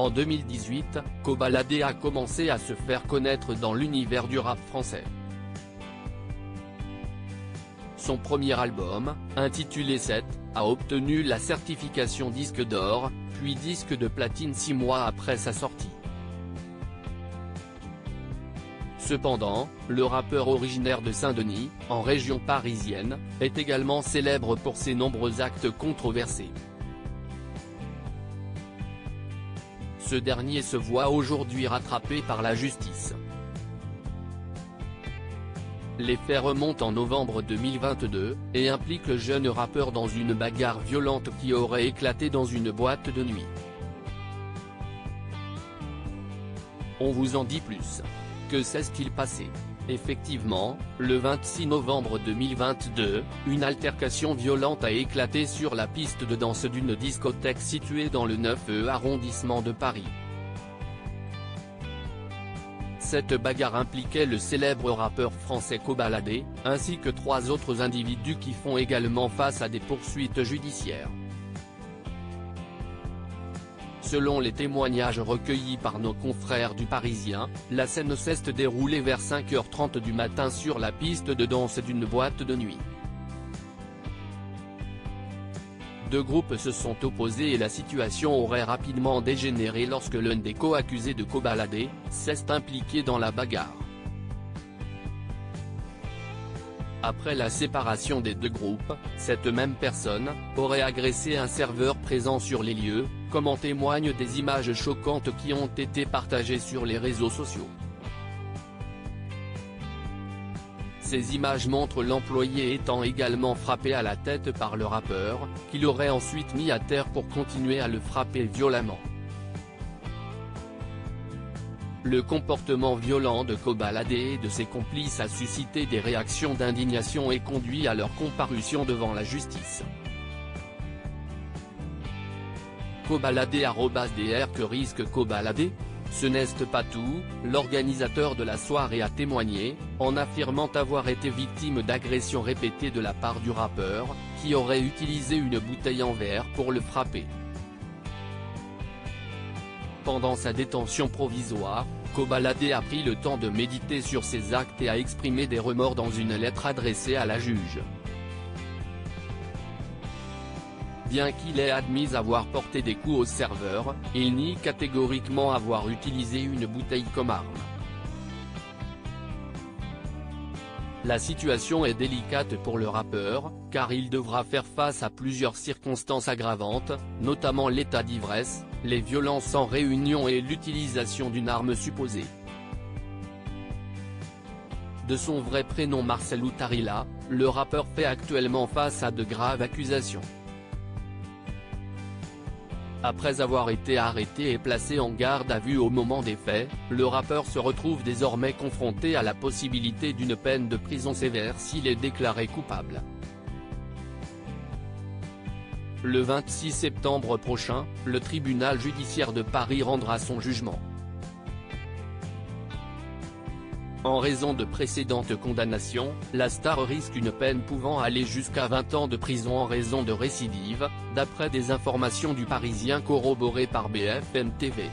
En 2018, Kobalade a commencé à se faire connaître dans l'univers du rap français. Son premier album, intitulé 7, a obtenu la certification disque d'or, puis disque de platine 6 mois après sa sortie. Cependant, le rappeur originaire de Saint-Denis, en région parisienne, est également célèbre pour ses nombreux actes controversés. Ce dernier se voit aujourd'hui rattrapé par la justice. Les faits remontent en novembre 2022, et impliquent le jeune rappeur dans une bagarre violente qui aurait éclaté dans une boîte de nuit. On vous en dit plus. Que s'est-il passé? Effectivement, le 26 novembre 2022, une altercation violente a éclaté sur la piste de danse d'une discothèque située dans le 9e arrondissement de Paris. Cette bagarre impliquait le célèbre rappeur français Kobalade, ainsi que 3 autres individus qui font également face à des poursuites judiciaires. Selon les témoignages recueillis par nos confrères du Parisien, la scène s'est déroulée vers 5h30 du matin sur la piste de danse d'une boîte de nuit. 2 groupes se sont opposés et la situation aurait rapidement dégénéré lorsque l'un des co-accusés de Kobalade s'est impliqué dans la bagarre. Après la séparation des 2 groupes, cette même personne aurait agressé un serveur présent sur les lieux, comme en témoignent des images choquantes qui ont été partagées sur les réseaux sociaux. Ces images montrent l'employé étant également frappé à la tête par le rappeur, qui l'aurait ensuite mis à terre pour continuer à le frapper violemment. Le comportement violent de Kobalade et de ses complices a suscité des réactions d'indignation et conduit à leur comparution devant la justice. Kobalade @dr Que risque Kobalade? Ce n'est pas tout, l'organisateur de la soirée a témoigné, en affirmant avoir été victime d'agressions répétées de la part du rappeur, qui aurait utilisé une bouteille en verre pour le frapper. Pendant sa détention provisoire, Kobalade a pris le temps de méditer sur ses actes et a exprimé des remords dans une lettre adressée à la juge. Bien qu'il ait admis avoir porté des coups au serveur, il nie catégoriquement avoir utilisé une bouteille comme arme. La situation est délicate pour le rappeur, car il devra faire face à plusieurs circonstances aggravantes, notamment l'état d'ivresse, les violences en réunion et l'utilisation d'une arme supposée. De son vrai prénom Marcel Outarila, le rappeur fait actuellement face à de graves accusations. Après avoir été arrêté et placé en garde à vue au moment des faits, le rappeur se retrouve désormais confronté à la possibilité d'une peine de prison sévère s'il est déclaré coupable. Le 26 septembre prochain, le tribunal judiciaire de Paris rendra son jugement. En raison de précédentes condamnations, la star risque une peine pouvant aller jusqu'à 20 ans de prison en raison de récidive, d'après des informations du Parisien corroborées par BFM TV.